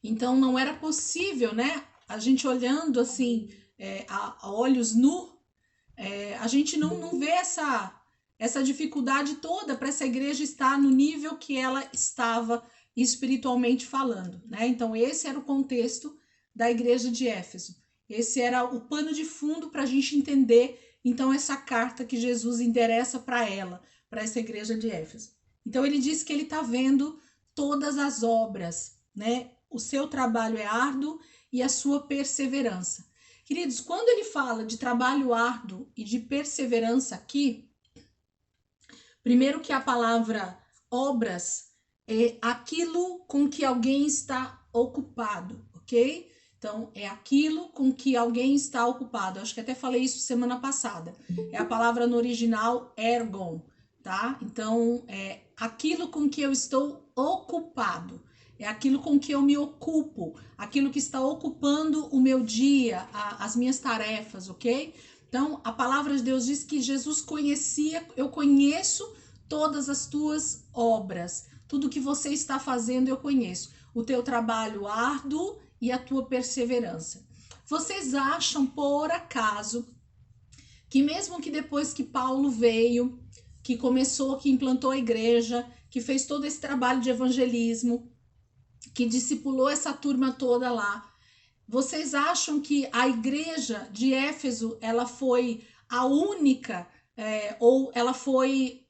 Então não era possível, né? A gente olhando assim, a olhos nus, a gente não vê essa dificuldade toda para essa igreja estar no nível que ela estava espiritualmente falando, né? Então esse era o contexto da igreja de Éfeso. Esse era o pano de fundo para a gente entender, então, essa carta que Jesus endereça para ela, para essa igreja de Éfeso. Então ele diz que ele está vendo todas as obras, né? O seu trabalho é árduo e a sua perseverança. Queridos, quando ele fala de trabalho árduo e de perseverança aqui, primeiro que a palavra obras é aquilo com que alguém está ocupado, ok? Então, é aquilo com que alguém está ocupado. Acho que até falei isso semana passada. É a palavra no original ergon, tá? Então, é aquilo com que eu estou ocupado. É aquilo com que eu me ocupo, aquilo que está ocupando o meu dia, as minhas tarefas, ok? Então, a palavra de Deus diz que Jesus conhecia, eu conheço todas as tuas obras, tudo que você está fazendo eu conheço, o teu trabalho árduo e a tua perseverança. Vocês acham, por acaso, que mesmo que depois que Paulo veio, que começou, que implantou a igreja, que fez todo esse trabalho de evangelismo, que discipulou essa turma toda lá, vocês acham que a igreja de Éfeso ela foi a única ou ela foi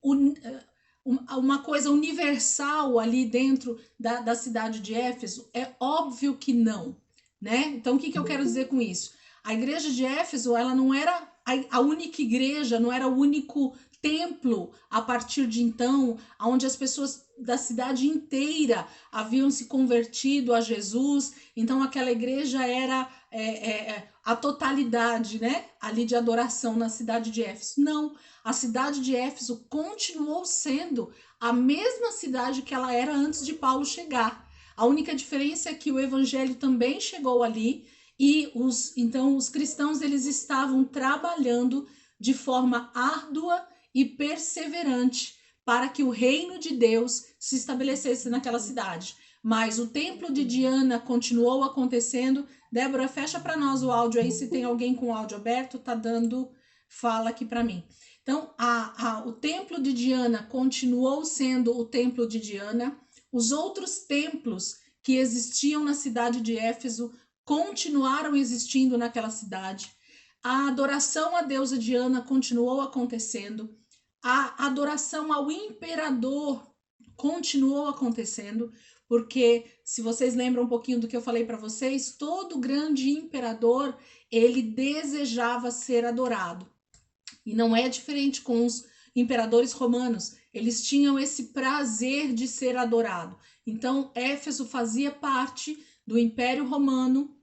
uma coisa universal ali dentro da cidade de Éfeso? É óbvio que não, né? Então o que eu quero dizer com isso? A igreja de Éfeso ela não era a única igreja, não era o único templo a partir de então, onde as pessoas da cidade inteira haviam se convertido a Jesus. Então aquela igreja era a totalidade, né, ali de adoração na cidade de Éfeso. Não, a cidade de Éfeso continuou sendo a mesma cidade que ela era antes de Paulo chegar. A única diferença é que o evangelho também chegou ali e então os cristãos eles estavam trabalhando de forma árdua e perseverante para que o reino de Deus se estabelecesse naquela cidade. Mas o templo de Diana continuou acontecendo. Débora, fecha para nós o áudio aí, se tem alguém com o áudio aberto, tá dando fala aqui para mim. Então, o templo de Diana continuou sendo o templo de Diana. Os outros templos que existiam na cidade de Éfeso continuaram existindo naquela cidade. A adoração à deusa Diana continuou acontecendo. A adoração ao imperador continuou acontecendo, porque se vocês lembram um pouquinho do que eu falei para vocês, todo grande imperador, ele desejava ser adorado. E não é diferente com os imperadores romanos, eles tinham esse prazer de ser adorado. Então, Éfeso fazia parte do Império Romano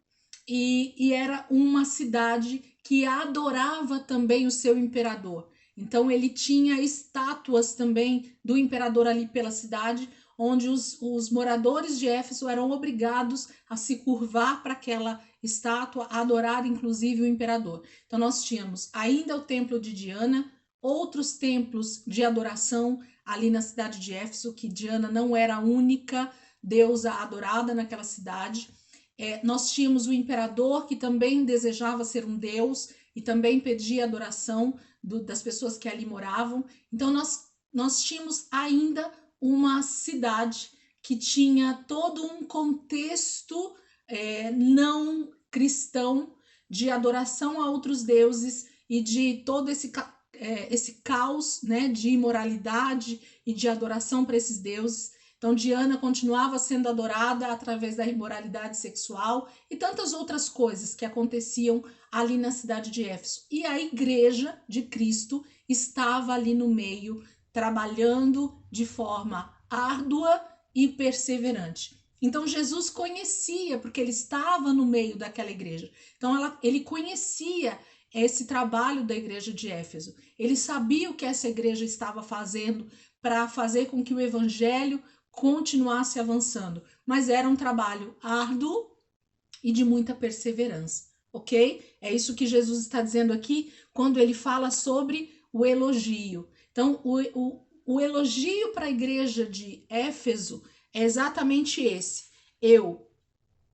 e era uma cidade que adorava também o seu imperador. Então ele tinha estátuas também do imperador ali pela cidade, onde os moradores de Éfeso eram obrigados a se curvar para aquela estátua, a adorar inclusive o imperador. Então nós tínhamos ainda o templo de Diana, outros templos de adoração ali na cidade de Éfeso, que Diana não era a única deusa adorada naquela cidade. Nós tínhamos o imperador, que também desejava ser um deus e também pedia adoração das pessoas que ali moravam. Então nós tínhamos ainda uma cidade que tinha todo um contexto não cristão de adoração a outros deuses e de todo esse caos, né, de imoralidade e de adoração para esses deuses. Então Diana continuava sendo adorada através da imoralidade sexual e tantas outras coisas que aconteciam ali na cidade de Éfeso. E a igreja de Cristo estava ali no meio, trabalhando de forma árdua e perseverante. Então Jesus conhecia, porque ele estava no meio daquela igreja. Então ele conhecia esse trabalho da igreja de Éfeso. Ele sabia o que essa igreja estava fazendo para fazer com que o evangelho continuasse avançando, mas era um trabalho árduo e de muita perseverança, ok? É isso que Jesus está dizendo aqui quando ele fala sobre o elogio. Então, o elogio para a igreja de Éfeso é exatamente esse. Eu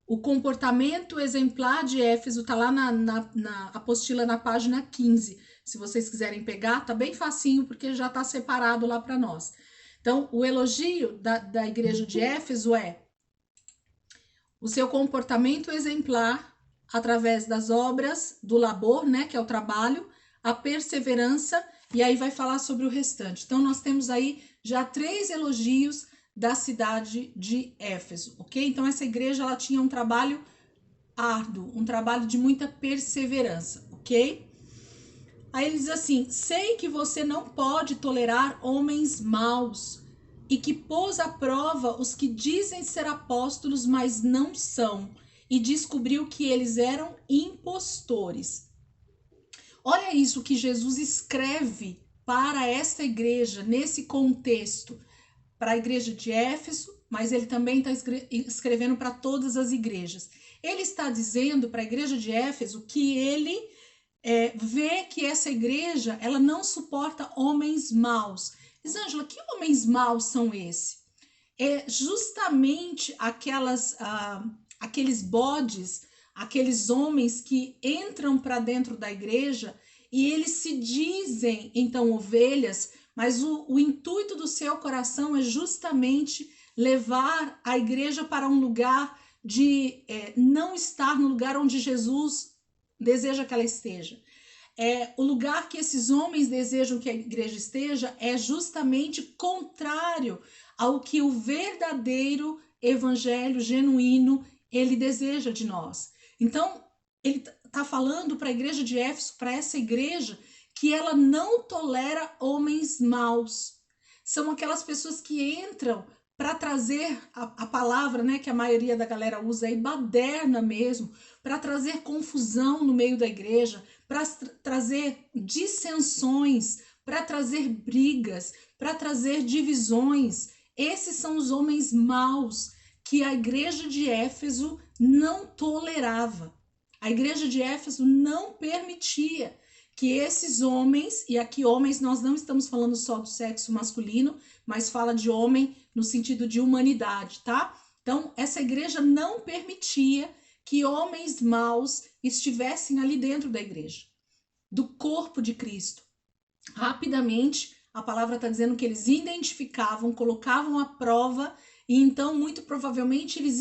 o comportamento exemplar de Éfeso está lá na apostila na página 15. Se vocês quiserem pegar, tá bem facinho, porque já está separado lá para nós. Então, o elogio da igreja de Éfeso é o seu comportamento exemplar através das obras do labor, né, que é o trabalho, a perseverança, e aí vai falar sobre o restante. Então, nós temos aí já 3 elogios da cidade de Éfeso, ok? Então, essa igreja, ela tinha um trabalho árduo, um trabalho de muita perseverança, ok? Aí ele diz assim: sei que você não pode tolerar homens maus e que pôs à prova os que dizem ser apóstolos, mas não são, e descobriu que eles eram impostores. Olha isso que Jesus escreve para esta igreja, nesse contexto, para a igreja de Éfeso, mas ele também está escrevendo para todas as igrejas. Ele está dizendo para a igreja de Éfeso que ele vê que essa igreja, ela não suporta homens maus. Diz, Ângela, que homens maus são esses? É justamente aqueles bodes, aqueles homens que entram para dentro da igreja e eles se dizem, então, ovelhas, mas o intuito do seu coração é justamente levar a igreja para um lugar de não estar no lugar onde Jesus deseja que ela esteja. O lugar que esses homens desejam que a igreja esteja é justamente contrário ao que o verdadeiro evangelho genuíno ele deseja de nós. Então, ele está falando para a igreja de Éfeso, para essa igreja, que ela não tolera homens maus. São aquelas pessoas que entram para trazer a palavra, né, que a maioria da galera usa aí, baderna mesmo, para trazer confusão no meio da igreja, para trazer dissensões, para trazer brigas, para trazer divisões. Esses são os homens maus que a igreja de Éfeso não tolerava. A igreja de Éfeso não permitia que esses homens, e aqui homens nós não estamos falando só do sexo masculino, mas fala de homem no sentido de humanidade, tá? Então, essa igreja não permitia que homens maus estivessem ali dentro da igreja, do corpo de Cristo. Rapidamente, a palavra está dizendo que eles identificavam, colocavam à prova e então, muito provavelmente, eles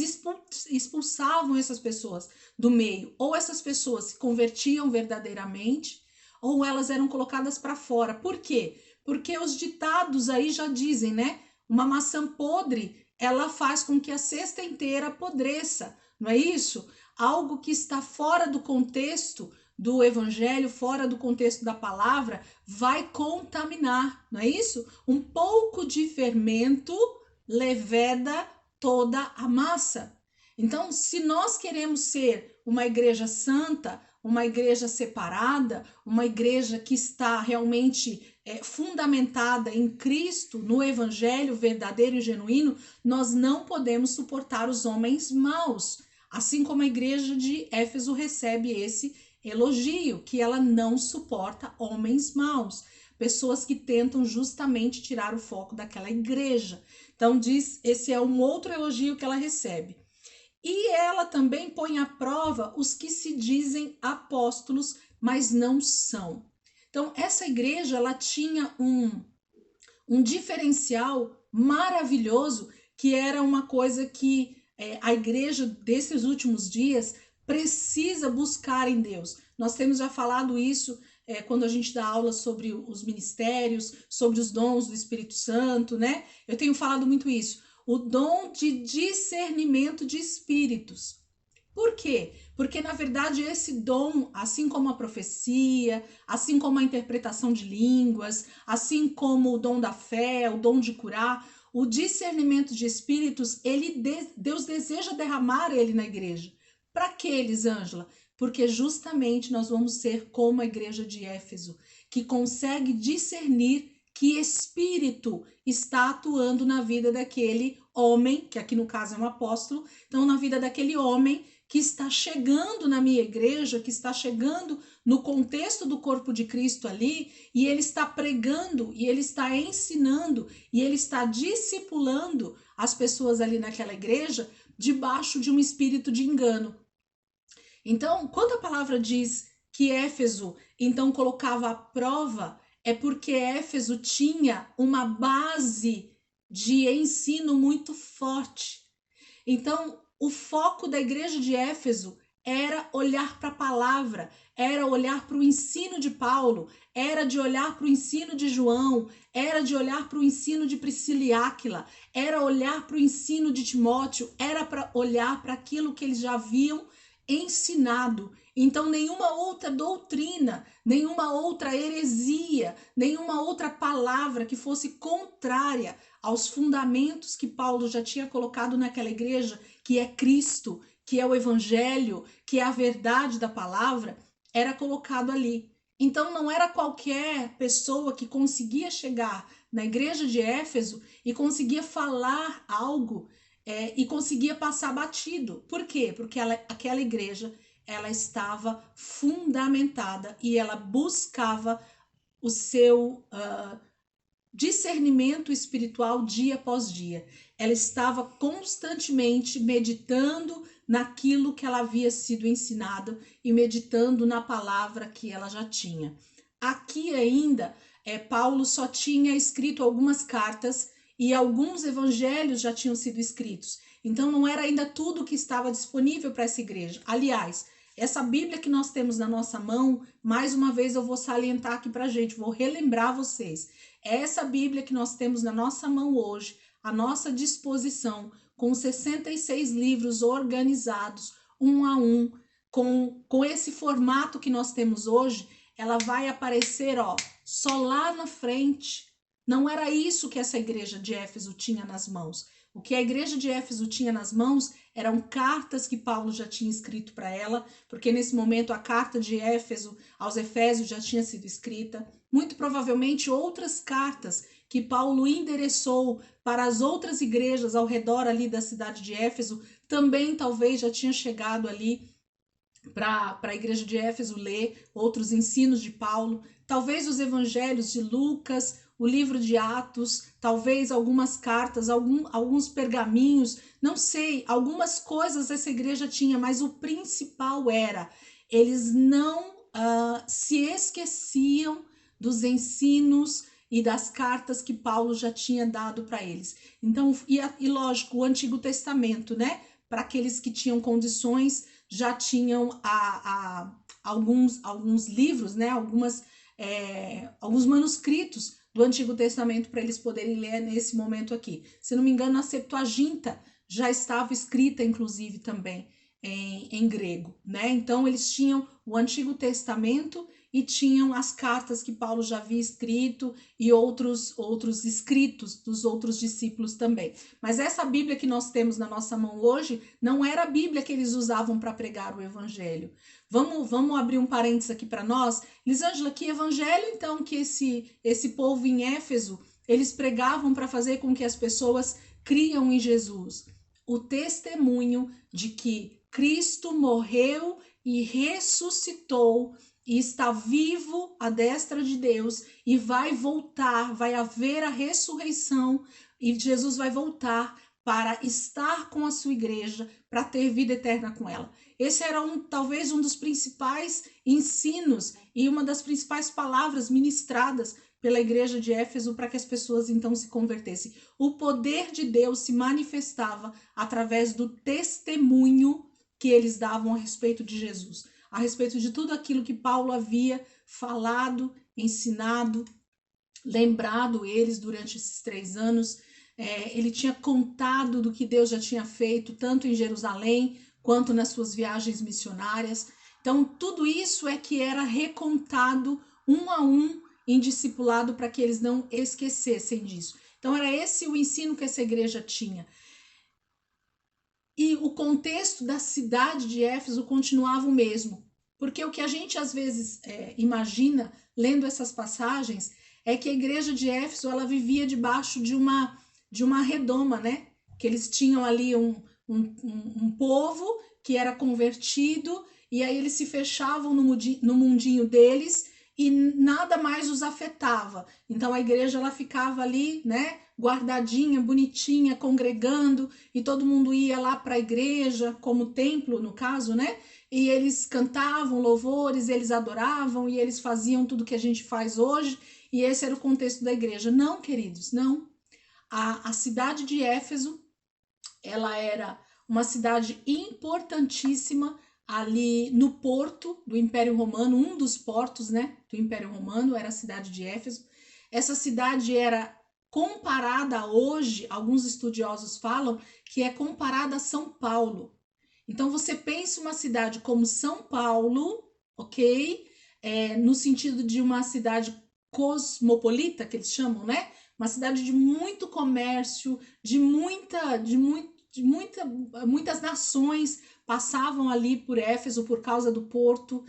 expulsavam essas pessoas do meio. Ou essas pessoas se convertiam verdadeiramente, ou elas eram colocadas para fora. Por quê? Porque os ditados aí já dizem, né? Uma maçã podre, ela faz com que a cesta inteira apodreça, não é isso? Algo que está fora do contexto do evangelho, fora do contexto da palavra, vai contaminar, não é isso? Um pouco de fermento leveda toda a massa. Então, se nós queremos ser uma igreja santa, uma igreja separada, uma igreja que está realmente fundamentada em Cristo, no evangelho verdadeiro e genuíno, nós não podemos suportar os homens maus. Assim como a igreja de Éfeso recebe esse elogio, que ela não suporta homens maus, pessoas que tentam justamente tirar o foco daquela igreja. Então diz, esse é um outro elogio que ela recebe. E ela também põe à prova os que se dizem apóstolos, mas não são. Então essa igreja, ela tinha um diferencial maravilhoso, que era uma coisa que a igreja desses últimos dias precisa buscar em Deus. Nós temos já falado isso quando a gente dá aula sobre os ministérios, sobre os dons do Espírito Santo, né? Eu tenho falado muito isso. O dom de discernimento de espíritos. Por quê? Porque, na verdade, esse dom, assim como a profecia, assim como a interpretação de línguas, assim como o dom da fé, o dom de curar, o discernimento de espíritos, Deus deseja derramar ele na igreja. Para que, Elisângela? Porque justamente nós vamos ser como a igreja de Éfeso, que consegue discernir que espírito está atuando na vida daquele homem, que aqui no caso é um apóstolo, então na vida daquele homem que está chegando na minha igreja, que está chegando no contexto do corpo de Cristo ali, e ele está pregando, e ele está ensinando, e ele está discipulando as pessoas ali naquela igreja, debaixo de um espírito de engano. Então, quando a palavra diz que Éfeso então colocava à prova, é porque Éfeso tinha uma base de ensino muito forte. Então, o foco da igreja de Éfeso era olhar para a palavra, era olhar para o ensino de Paulo, era de olhar para o ensino de João, era de olhar para o ensino de Priscila e Áquila, era olhar para o ensino de Timóteo, era para olhar para aquilo que eles já haviam ensinado. Então, nenhuma outra doutrina, nenhuma outra heresia, nenhuma outra palavra que fosse contrária aos fundamentos que Paulo já tinha colocado naquela igreja, que é Cristo, que é o Evangelho, que é a verdade da palavra, era colocado ali. Então, não era qualquer pessoa que conseguia chegar na igreja de Éfeso e conseguia falar algo e conseguia passar batido. Por quê? Porque aquela igreja ela estava fundamentada e ela buscava o seu discernimento espiritual dia após dia. Ela estava constantemente meditando naquilo que ela havia sido ensinado e meditando na palavra que ela já tinha. Aqui ainda, Paulo só tinha escrito algumas cartas e alguns evangelhos já tinham sido escritos. Então não era ainda tudo que estava disponível para essa igreja. Aliás, essa Bíblia que nós temos na nossa mão, mais uma vez eu vou salientar aqui para a gente, vou relembrar vocês. Essa Bíblia que nós temos na nossa mão hoje, à nossa disposição, com 66 livros organizados, um a um, com esse formato que nós temos hoje, ela vai aparecer, só lá na frente. Não era isso que essa igreja de Éfeso tinha nas mãos. O que a igreja de Éfeso tinha nas mãos eram cartas que Paulo já tinha escrito para ela, porque nesse momento a carta de Éfeso aos Efésios já tinha sido escrita. Muito provavelmente outras cartas que Paulo endereçou para as outras igrejas ao redor ali da cidade de Éfeso também talvez já tinham chegado ali para a igreja de Éfeso ler outros ensinos de Paulo. Talvez os evangelhos de Lucas, o livro de Atos, talvez algumas cartas, alguns pergaminhos, não sei, algumas coisas essa igreja tinha, mas o principal era, eles não se esqueciam dos ensinos e das cartas que Paulo já tinha dado para eles. Então, e lógico, o Antigo Testamento, né? Para aqueles que tinham condições, já tinham alguns livros, né? Alguns manuscritos do Antigo Testamento para eles poderem ler nesse momento aqui. Se não me engano, a Septuaginta já estava escrita, inclusive, também em grego, né? Então, eles tinham o Antigo Testamento e tinham as cartas que Paulo já havia escrito e outros escritos dos outros discípulos também. Mas essa Bíblia que nós temos na nossa mão hoje não era a Bíblia que eles usavam para pregar o Evangelho. Vamos abrir um parênteses aqui para nós. Lisângela, que evangelho então que esse povo em Éfeso, eles pregavam para fazer com que as pessoas criam em Jesus? O testemunho de que Cristo morreu e ressuscitou e está vivo à destra de Deus e vai voltar, vai haver a ressurreição e Jesus vai voltar para estar com a sua igreja, para ter vida eterna com ela. Esse era talvez um dos principais ensinos e uma das principais palavras ministradas pela igreja de Éfeso para que as pessoas então se convertessem. O poder de Deus se manifestava através do testemunho que eles davam a respeito de Jesus, a respeito de tudo aquilo que Paulo havia falado, ensinado, lembrado eles durante esses 3 anos. Ele tinha contado do que Deus já tinha feito, tanto em Jerusalém, quanto nas suas viagens missionárias. Então, tudo isso é que era recontado um a um em discipulado para que eles não esquecessem disso. Então, era esse o ensino que essa igreja tinha. E o contexto da cidade de Éfeso continuava o mesmo, porque o que a gente às vezes imagina, lendo essas passagens, é que a igreja de Éfeso ela vivia debaixo de uma redoma, né? Que eles tinham ali um povo que era convertido, e aí eles se fechavam no mundinho deles, e nada mais os afetava. Então a igreja ela ficava ali, né, guardadinha, bonitinha, congregando, e todo mundo ia lá para a igreja, como templo no caso, né? E eles cantavam louvores, eles adoravam e eles faziam tudo que a gente faz hoje, e esse era o contexto da igreja. Não, queridos, não. A cidade de Éfeso, ela era uma cidade importantíssima ali no porto do Império Romano, um dos portos, né, do Império Romano era a cidade de Éfeso. Essa cidade era comparada hoje, alguns estudiosos falam que é comparada a São Paulo. Então você pensa uma cidade como São Paulo, ok? No sentido de uma cidade cosmopolita, que eles chamam, né? Uma cidade de muito comércio, muitas nações passavam ali por Éfeso por causa do porto,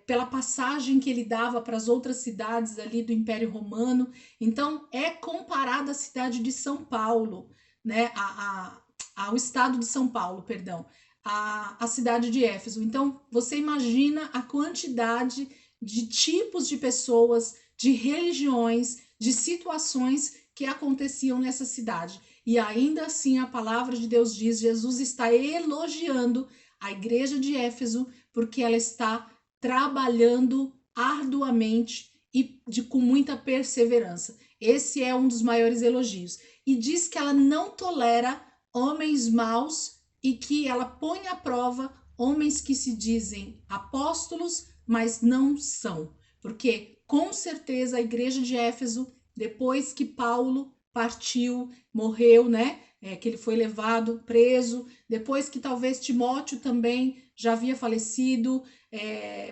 pela passagem que ele dava para as outras cidades ali do Império Romano. Então é comparada à cidade de São Paulo, né? Ao estado de São Paulo, perdão, a cidade de Éfeso. Então você imagina a quantidade de tipos de pessoas, de religiões, de situações que aconteciam nessa cidade. E ainda assim a palavra de Deus diz, Jesus está elogiando a igreja de Éfeso porque ela está trabalhando arduamente e com muita perseverança. Esse é um dos maiores elogios. E diz que ela não tolera homens maus e que ela põe à prova homens que se dizem apóstolos, mas não são. Porque com certeza a igreja de Éfeso, depois que Paulo partiu, morreu, né? Que ele foi levado preso, depois que talvez Timóteo também já havia falecido,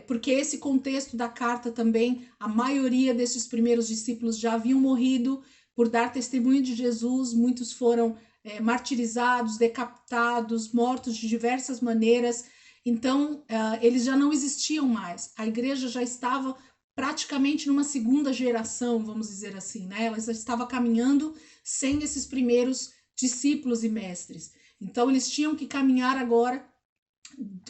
porque esse contexto da carta também, a maioria desses primeiros discípulos já haviam morrido por dar testemunho de Jesus, muitos foram martirizados, decapitados, mortos de diversas maneiras, então eles já não existiam mais, a igreja já estava praticamente numa segunda geração, vamos dizer assim, né? Ela já estava caminhando sem esses primeiros discípulos e mestres. Então eles tinham que caminhar agora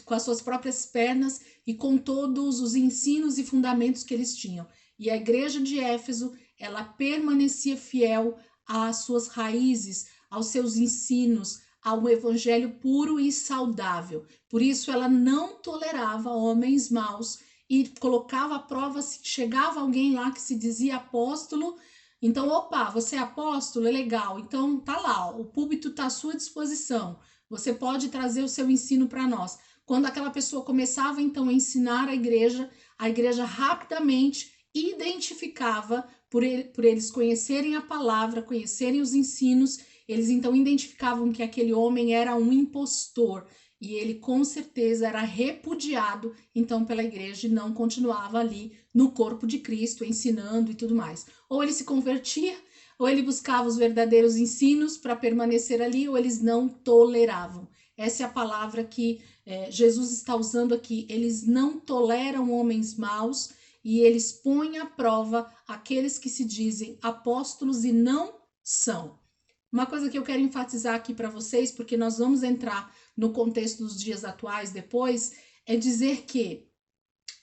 com as suas próprias pernas e com todos os ensinos e fundamentos que eles tinham. E a igreja de Éfeso, ela permanecia fiel às suas raízes, aos seus ensinos, ao evangelho puro e saudável. Por isso ela não tolerava homens maus e colocava à prova se chegava alguém lá que se dizia apóstolo. Então, opa, você é apóstolo? É legal. Então, tá lá, o púlpito está à sua disposição. Você pode trazer o seu ensino para nós. Quando aquela pessoa começava, então, a ensinar a igreja rapidamente identificava, por eles conhecerem a palavra, conhecerem os ensinos, eles então identificavam que aquele homem era um impostor e ele com certeza era repudiado então pela igreja e não continuava ali no corpo de Cristo ensinando e tudo mais. Ou ele se convertia, ou ele buscava os verdadeiros ensinos para permanecer ali, ou eles não toleravam. Essa é a palavra que Jesus está usando aqui. Eles não toleram homens maus e eles põem à prova aqueles que se dizem apóstolos e não são. Uma coisa que eu quero enfatizar aqui para vocês, porque nós vamos entrar no contexto dos dias atuais depois, é dizer que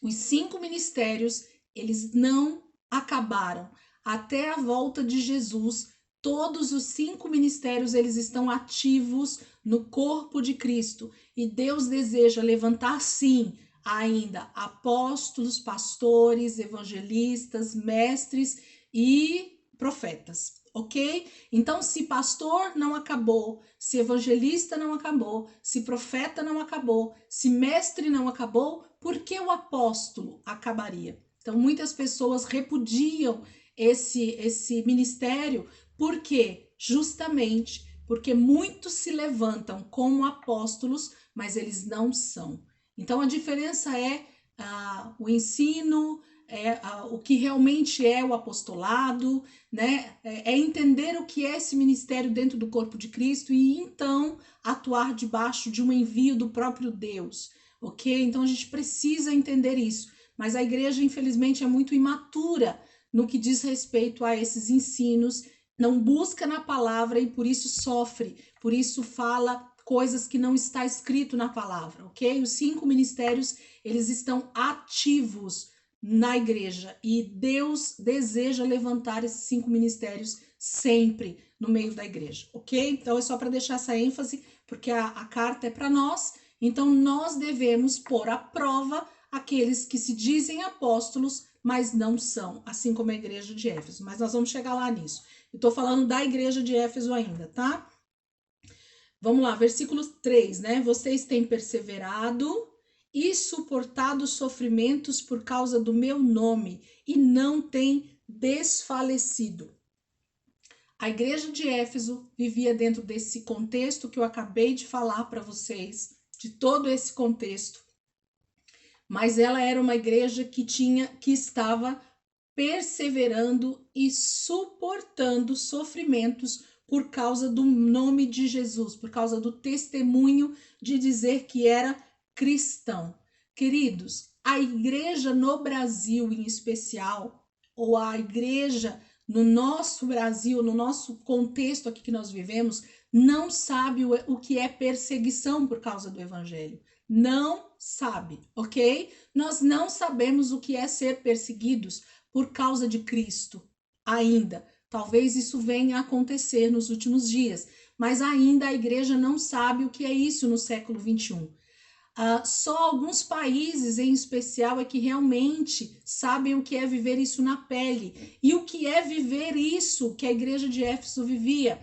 os 5 ministérios, eles não acabaram. Até a volta de Jesus, todos os 5 ministérios, eles estão ativos no corpo de Cristo. E Deus deseja levantar, sim, ainda apóstolos, pastores, evangelistas, mestres e profetas. Ok? Então, se pastor não acabou, se evangelista não acabou, se profeta não acabou, se mestre não acabou, por que o apóstolo acabaria? Então, muitas pessoas repudiam esse ministério, por quê? Justamente porque muitos se levantam como apóstolos, mas eles não são. Então, a diferença é o ensino, o que realmente é o apostolado, né? É entender o que é esse ministério dentro do corpo de Cristo e então atuar debaixo de um envio do próprio Deus, ok? Então a gente precisa entender isso, mas a igreja infelizmente é muito imatura no que diz respeito a esses ensinos, não busca na palavra e por isso sofre, por isso fala coisas que não está escrito na palavra, ok? Os 5 ministérios, eles estão ativos na igreja. E Deus deseja levantar esses 5 ministérios sempre no meio da igreja, ok? Então é só para deixar essa ênfase, porque a carta é para nós, então nós devemos pôr à prova aqueles que se dizem apóstolos, mas não são, assim como a igreja de Éfeso. Mas nós vamos chegar lá nisso. Eu tô falando da igreja de Éfeso ainda, tá? Vamos lá, versículo 3, né? Vocês têm perseverado e suportado sofrimentos por causa do meu nome e não têm desfalecido. A igreja de Éfeso vivia dentro desse contexto que eu acabei de falar para vocês, de todo esse contexto. Mas ela era uma igreja que estava perseverando e suportando sofrimentos por causa do nome de Jesus, por causa do testemunho de dizer que era cristão. Queridos, a igreja no Brasil em especial, ou a igreja no nosso Brasil, no nosso contexto aqui que nós vivemos, não sabe o que é perseguição por causa do evangelho. Não sabe, ok? Nós não sabemos o que é ser perseguidos por causa de Cristo ainda. Talvez isso venha a acontecer nos últimos dias, mas ainda a igreja não sabe o que é isso no século 21. Só alguns países em especial é que realmente sabem o que é viver isso na pele. E o que é viver isso que a igreja de Éfeso vivia?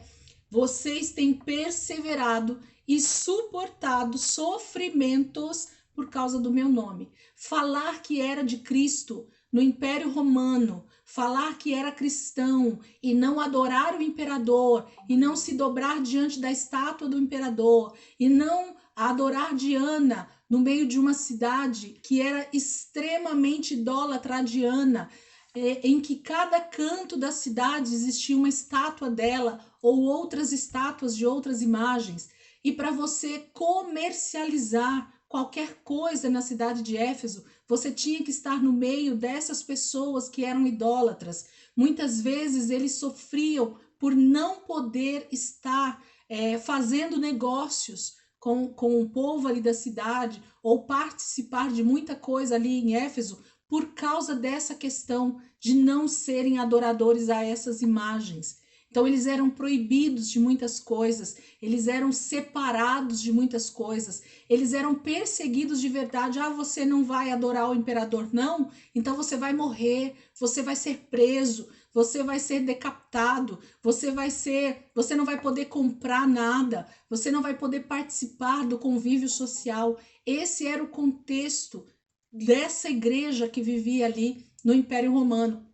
Vocês têm perseverado e suportado sofrimentos por causa do meu nome. Falar que era de Cristo no Império Romano, falar que era cristão e não adorar o imperador, e não se dobrar diante da estátua do imperador, e não adorar Diana no meio de uma cidade que era extremamente idólatra a Diana, em que cada canto da cidade existia uma estátua dela ou outras estátuas de outras imagens. E para você comercializar qualquer coisa na cidade de Éfeso, você tinha que estar no meio dessas pessoas que eram idólatras. Muitas vezes eles sofriam por não poder estar fazendo negócios com o povo ali da cidade ou participar de muita coisa ali em Éfeso por causa dessa questão de não serem adoradores a essas imagens. Então eles eram proibidos de muitas coisas, eles eram separados de muitas coisas, eles eram perseguidos de verdade. Você não vai adorar o imperador, não? Então você vai morrer, você vai ser preso, você vai ser decapitado, você não vai poder comprar nada, você não vai poder participar do convívio social. Esse era o contexto dessa igreja que vivia ali no Império Romano.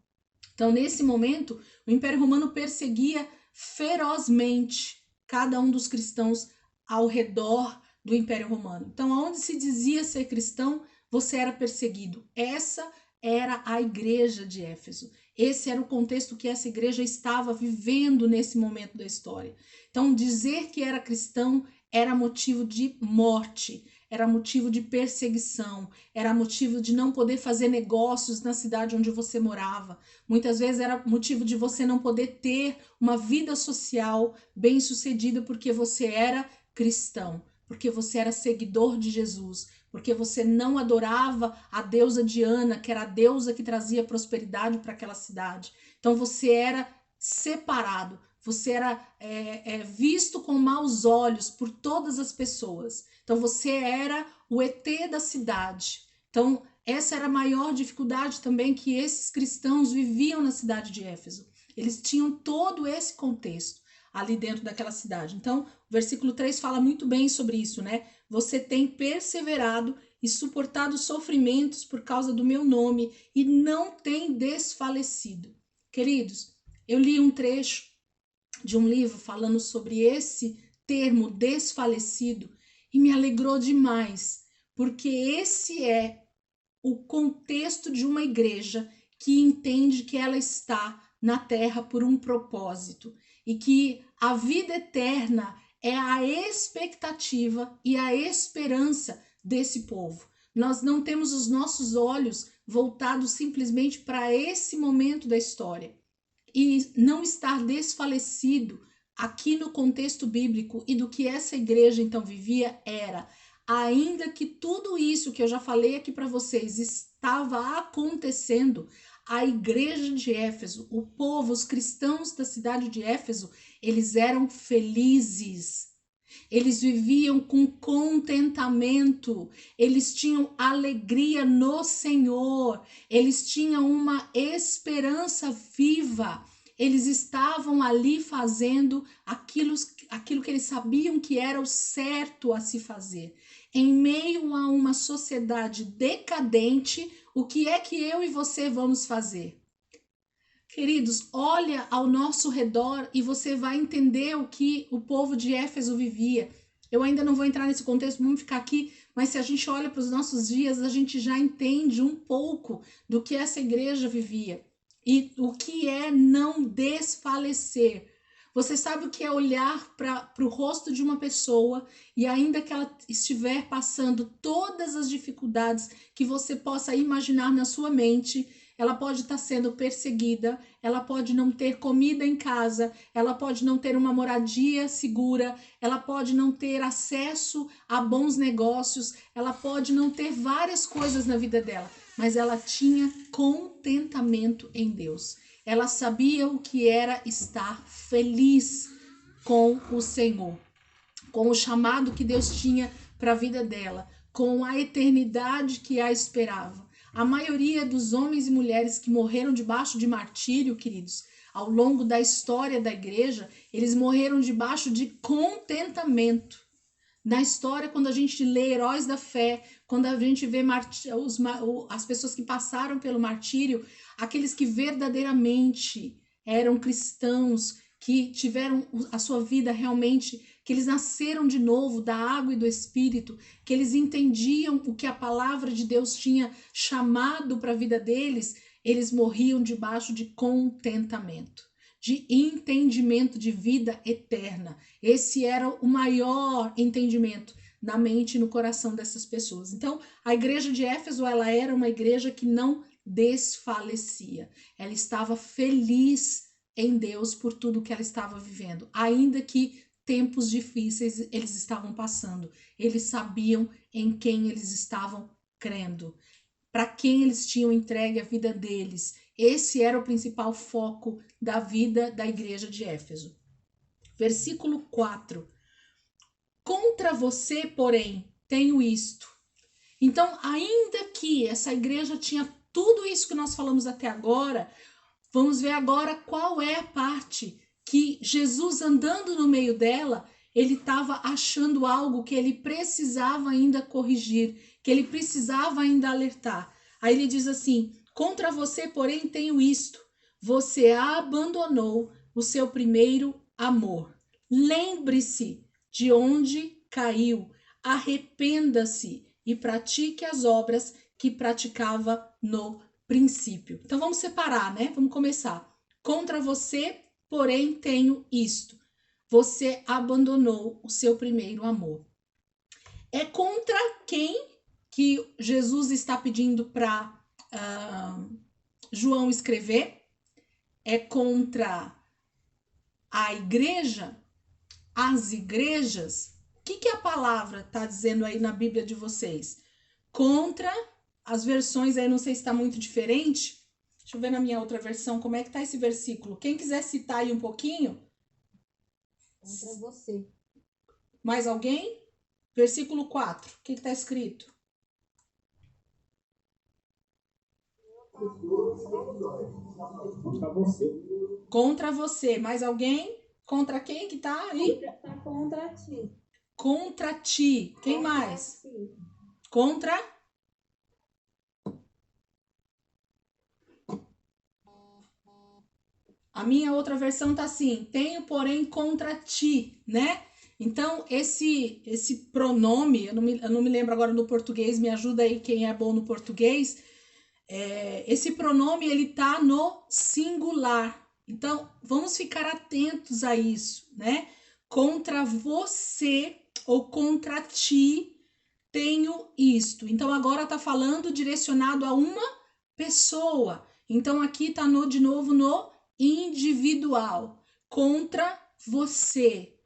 Então, nesse momento, o Império Romano perseguia ferozmente cada um dos cristãos ao redor do Império Romano. Então, onde se dizia ser cristão, você era perseguido. Essa era a igreja de Éfeso. Esse era o contexto que essa igreja estava vivendo nesse momento da história. Então, dizer que era cristão era motivo de morte, era motivo de perseguição, era motivo de não poder fazer negócios na cidade onde você morava. Muitas vezes era motivo de você não poder ter uma vida social bem-sucedida porque você era cristão, porque você era seguidor de Jesus, porque você não adorava a deusa Diana, que era a deusa que trazia prosperidade para aquela cidade. Então você era separado, você era visto com maus olhos por todas as pessoas. Então você era o ET da cidade. Então essa era a maior dificuldade também que esses cristãos viviam na cidade de Éfeso. Eles tinham todo esse contexto ali dentro daquela cidade. Então o versículo 3 fala muito bem sobre isso, né? Você tem perseverado e suportado sofrimentos por causa do meu nome e não tem desfalecido. Queridos, eu li um trecho de um livro falando sobre esse termo desfalecido e me alegrou demais, porque esse é o contexto de uma igreja que entende que ela está na terra por um propósito e que a vida eterna é a expectativa e a esperança desse povo. Nós não temos os nossos olhos voltados simplesmente para esse momento da história. E não estar desfalecido aqui no contexto bíblico e do que essa igreja então vivia era Ainda que tudo isso que eu já falei aqui para vocês estava acontecendo, a igreja de Éfeso, o povo, os cristãos da cidade de Éfeso, eles eram felizes. Eles viviam com contentamento, eles tinham alegria no Senhor, eles tinham uma esperança viva, eles estavam ali fazendo aquilo que eles sabiam que era o certo a se fazer. Em meio a uma sociedade decadente, o que é que eu e você vamos fazer? Queridos, olha ao nosso redor e você vai entender o que o povo de Éfeso vivia. Eu ainda não vou entrar nesse contexto, vamos ficar aqui, mas se a gente olha para os nossos dias, a gente já entende um pouco do que essa igreja vivia e o que é não desfalecer. Você sabe o que é olhar para o rosto de uma pessoa e ainda que ela estiver passando todas as dificuldades que você possa imaginar na sua mente, ela pode estar sendo perseguida, ela pode não ter comida em casa, ela pode não ter uma moradia segura, ela pode não ter acesso a bons negócios, ela pode não ter várias coisas na vida dela, mas ela tinha contentamento em Deus. Ela sabia o que era estar feliz com o Senhor, com o chamado que Deus tinha para a vida dela, com a eternidade que a esperava. A maioria dos homens e mulheres que morreram debaixo de martírio, queridos, ao longo da história da igreja, eles morreram debaixo de contentamento. Na história, quando a gente lê heróis da fé, quando a gente vê as pessoas que passaram pelo martírio, aqueles que verdadeiramente eram cristãos, que tiveram a sua vida realmente, que eles nasceram de novo da água e do Espírito, que eles entendiam o que a palavra de Deus tinha chamado para a vida deles, eles morriam debaixo de contentamento, de entendimento de vida eterna. Esse era o maior entendimento na mente e no coração dessas pessoas. Então, a igreja de Éfeso, ela era uma igreja que não desfalecia. Ela estava feliz em Deus por tudo que ela estava vivendo, ainda que tempos difíceis eles estavam passando. Eles sabiam em quem eles estavam crendo, para quem eles tinham entregue a vida deles. Esse era o principal foco da vida da igreja de Éfeso. Versículo 4. Contra você, porém, tenho isto. Então, ainda que essa igreja tinha tudo isso que nós falamos até agora, vamos ver agora qual é a parte que Jesus, andando no meio dela, ele estava achando algo que ele precisava ainda corrigir, que ele precisava ainda alertar. Aí ele diz assim: contra você, porém, tenho isto. Você abandonou o seu primeiro amor. Lembre-se de onde caiu. Arrependa-se e pratique as obras que praticava no princípio. Então vamos separar, né? Vamos começar. Contra você, porém, tenho isto. Você abandonou o seu primeiro amor. É contra quem que Jesus está pedindo para João escrever? É contra a igreja? As igrejas? O que a palavra está dizendo aí na Bíblia de vocês? Contra as versões aí, não sei se está muito diferente. Deixa eu ver na minha outra versão como é que está esse versículo. Quem quiser citar aí um pouquinho. Contra você. Mais alguém? Versículo 4. O que está escrito? Contra você. Contra você. Mais alguém? Contra quem que tá aí? Tá contra ti. Contra ti. Quem Contra mais? ti. Contra. A minha outra versão tá assim: tenho, porém, contra ti, né? Então, esse pronome, eu não me lembro agora no português, me ajuda aí quem é bom no português. Esse pronome, ele tá no singular. Então, vamos ficar atentos a isso, né? Contra você ou contra ti tenho isto. Então, agora tá falando direcionado a uma pessoa. Então, aqui tá de novo no individual. Contra você.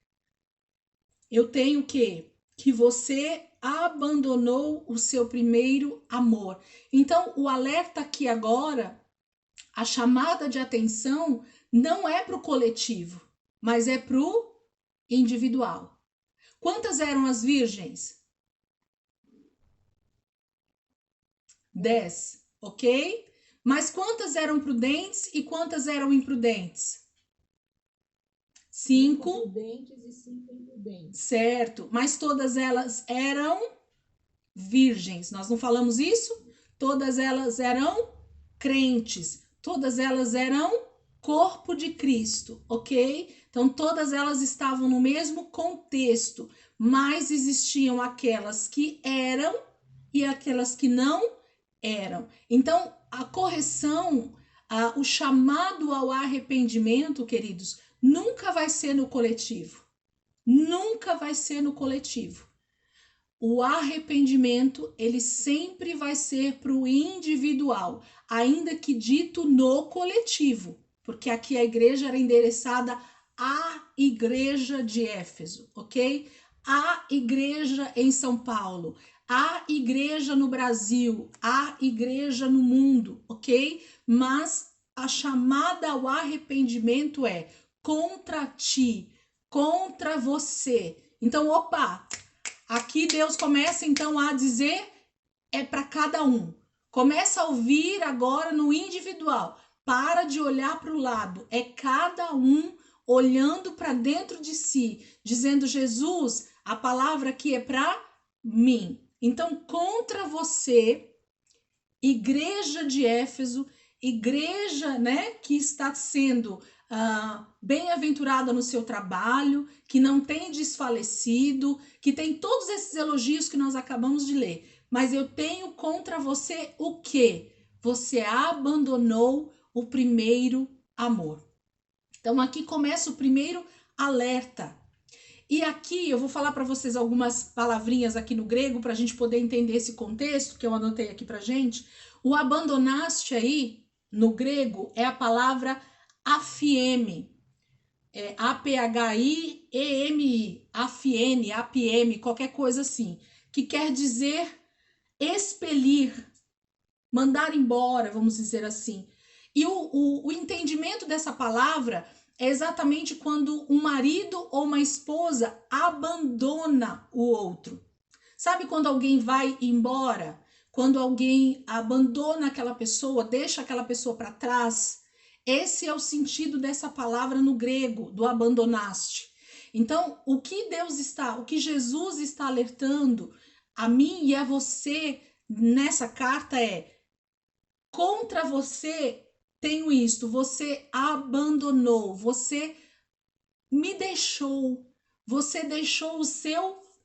Eu tenho que você abandonou o seu primeiro amor. Então, o alerta aqui agora, a chamada de atenção não é para o coletivo, mas é para o individual. Quantas eram as virgens? 10, ok? Mas quantas eram prudentes e quantas eram imprudentes? 5. Prudentes e 5 imprudentes. Certo, mas todas elas eram virgens. Nós não falamos isso? Todas elas eram crentes. Todas elas eram corpo de Cristo, ok? Então, todas elas estavam no mesmo contexto, mas existiam aquelas que eram e aquelas que não eram. Então, a correção, o chamado ao arrependimento, queridos, nunca vai ser no coletivo. Nunca vai ser no coletivo. O arrependimento, ele sempre vai ser para o individual, ainda que dito no coletivo, porque aqui a igreja era endereçada à igreja de Éfeso, ok? À igreja em São Paulo, à igreja no Brasil, à igreja no mundo, ok? Mas a chamada ao arrependimento é contra ti, contra você. Então, opa, aqui Deus começa então a dizer, é para cada um. Começa a ouvir agora no individual. Para de olhar para o lado. É cada um olhando para dentro de si, dizendo, Jesus, a palavra aqui é para mim. Então, contra você, igreja de Éfeso, igreja, né, que está sendo bem-aventurada no seu trabalho, que não tem desfalecido, que tem todos esses elogios que nós acabamos de ler. Mas eu tenho contra você o quê? Você abandonou o primeiro amor. Então aqui começa o primeiro alerta. E aqui eu vou falar para vocês algumas palavrinhas aqui no grego para a gente poder entender esse contexto que eu anotei aqui para gente. O abandonaste aí, no grego, é a palavra afieme. É A-P-H-I-E-M-I, afiene, apieme, qualquer coisa assim. Que quer dizer expelir, mandar embora, vamos dizer assim. E o entendimento dessa palavra é exatamente quando um marido ou uma esposa abandona o outro. Sabe quando alguém vai embora? Quando alguém abandona aquela pessoa, deixa aquela pessoa para trás? Esse é o sentido dessa palavra no grego, do abandonaste. Então, o que Jesus está alertando a mim e a você nessa carta é: contra você tenho isto, você abandonou, você me deixou, você deixou o seu